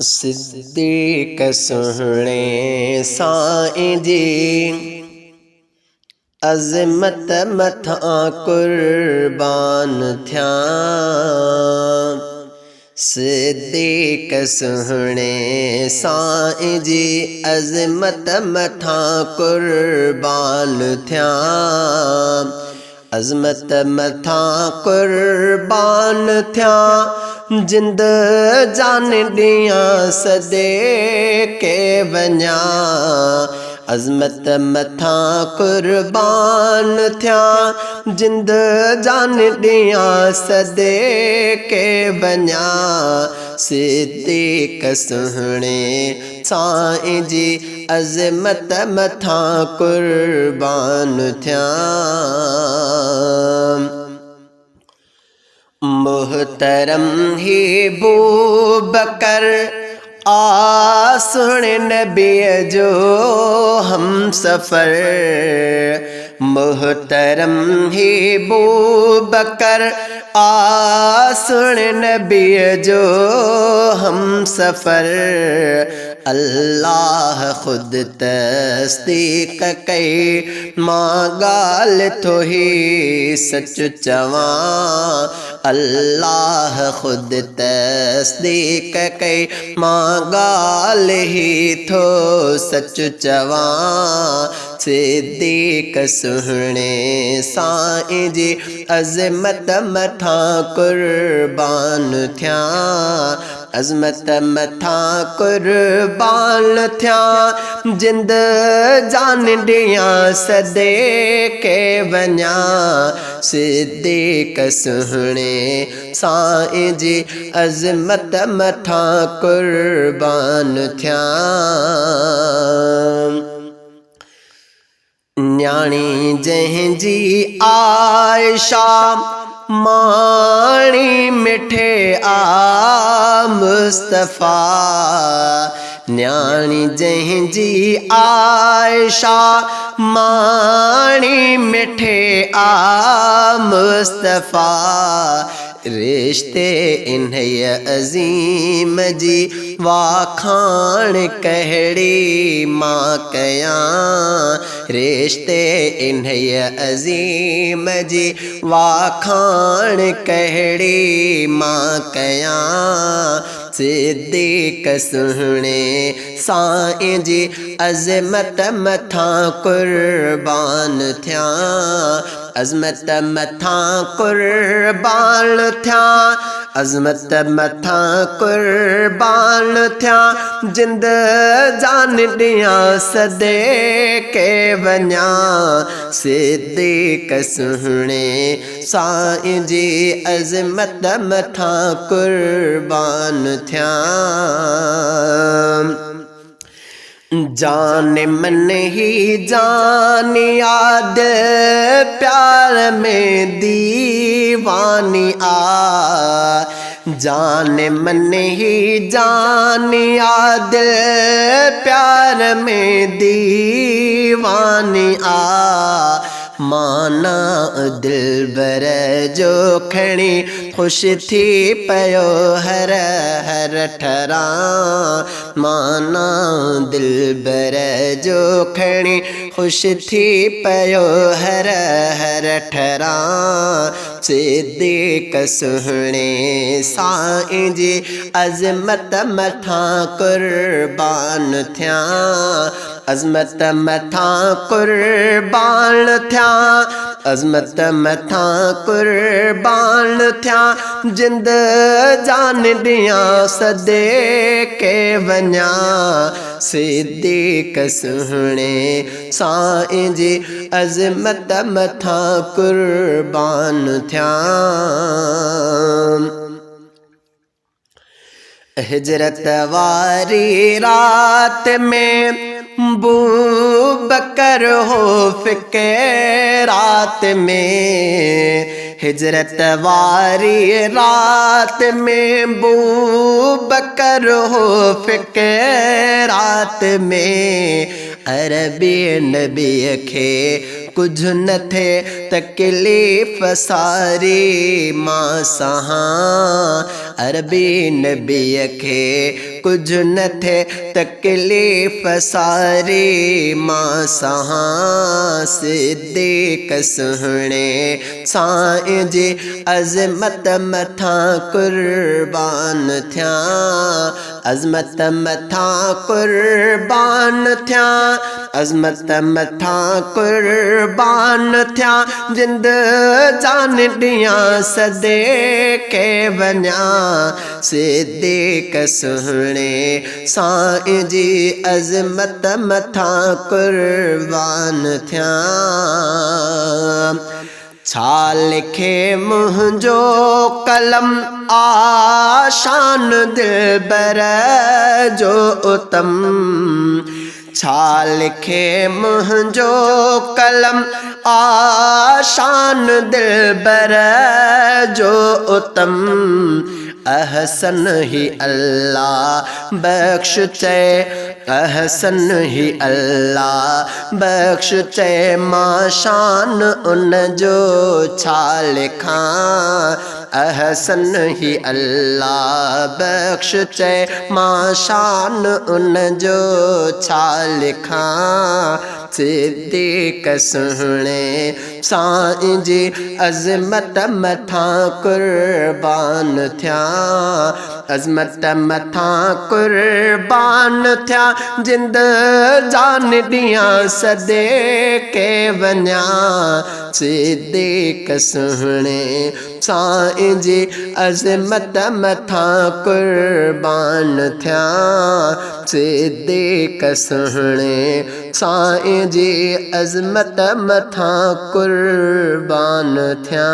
सिद्दीक़ सुहिणे साईं जी अज़मत मथां कुर्बान थियां। सिद्दीक़ सुहिणे साईं जी अज़मत मथां कुर्बान थियां। अज़मत मथां कुर्बान थियां। जिंद जान ॾियां सदे के वञां। अज़मत मथां कुर्बान थियां। जिंद जान ॾियां सदे के वञां। सिद्दीक़ सुहिणे साईं जी अज़मत मथां कुर्बान थियां। मुहतरम ही बूबकर आ सुन नबी जो हम सफ़र। मुहतरम ही बूबकर आ सुन नबी जो हम सफ़र। अल्लाह खुद तस्दीक कई मां गाल तो ही सच चवां। अल्लाह खुद तस्दीक कई मां गाल ही थो सच चवां। सिद्दीक़ सुहिणे साईं जी अज़मत मथां कुर्बान थियां। अज़मत मथां कुर्बान थियां। जिंद जान ॾियां सदे के वञां। सिद्दीक़ सुहिणे साईं जी अज़मत मथां कुर्बान थियां। न्याणी जंहिंजी आयशा माणी मिठे आ मुस्तफ़ा। न्याणी जंहिंजी आयशा माणी मिठे आ मुस्तफ़ा। रिश्ते इन्हैया अज़ीम जी वाखाण कहिड़ी मां कयां। रिश्ते इन्हैया अज़ीम जी वाखाण कहिड़ी मां कयां। सिद्दीक़ सुहिणे साईं जी अज़मत मथां कुर्बान थियां। अज़मत मथां कुर्बान थियां। अज़मत मथां कुर्बान थियां। जिंद जान ॾियां सदे के वञां। सिद्दीक़ सुहिणे साईं जी अज़मत मथां कुर्बान थियां। जान मन ही जान याद प्यार में दीवानी आ। जान मन ही जान याद प्यार में दीवानी आ। माना दिलबर जो खणी ख़ुश थी पयो हर हर ठरां। माना दिलबर जो खणी ख़ुश थी पयो हर हर ठरां। सिद्दीक़ सुहिणे साईं जी अज़मत मथां कुर्बान थियां। अज़मत मथां कुर्बान थियां। अज़मत मथां कुर्बान थियां। जिंद जान ॾियां सदे के वञां। सिद्दीक़ सुहिणे साईं जी अज़मत मथां कुर्बान थियां। हिजरत वारी रात में बूबकर हो फ़िके रात में। हिजरत वारी रात में बूबकर हो फ़िके रात में। अरबी नबी खे कुछ न थे तकलीफ सारी मां सहां अरबी नबी खे कुछ न थे तकलीफ सारी मां सहां सिद्दीक़ सुहणे साईं जी अज़मत मथां कुर्बान थिया अज़मत मथां कुर्बान थिया अज़मत मथां कुर्बान थिया जिंद जान ॾियां सदे के वञा सिद्दीक़ सुहणे साईं जी अज़मत मथां कुर्बान थिया छा लिखे मुंहिंजो कलम आशान दिलबर जो उतम छा लिखे मुंहिंजो कलम आशान दिलबर जो उतम अहसन ही अल्लाह बख्श चए अहसन ही अल्लाह बख्श चए मां शान उन जो छा लिखां अहसन ही अल्लाह बख्श चए मां शान उन जो छा लिखां सिद्दीक़ सुहणे साईं जी अज़मत मथां कुर्बान थिया अज़मत मथां कुर्बान थिया जिंद जान ॾियां सदे के वञा सिद्दीक़ सुहणे साईं जी अज़मत मथां कुर्बान थिया सिद्दीक़ सुहणे साईं जी अज़मत मथां कुर्बान थिया।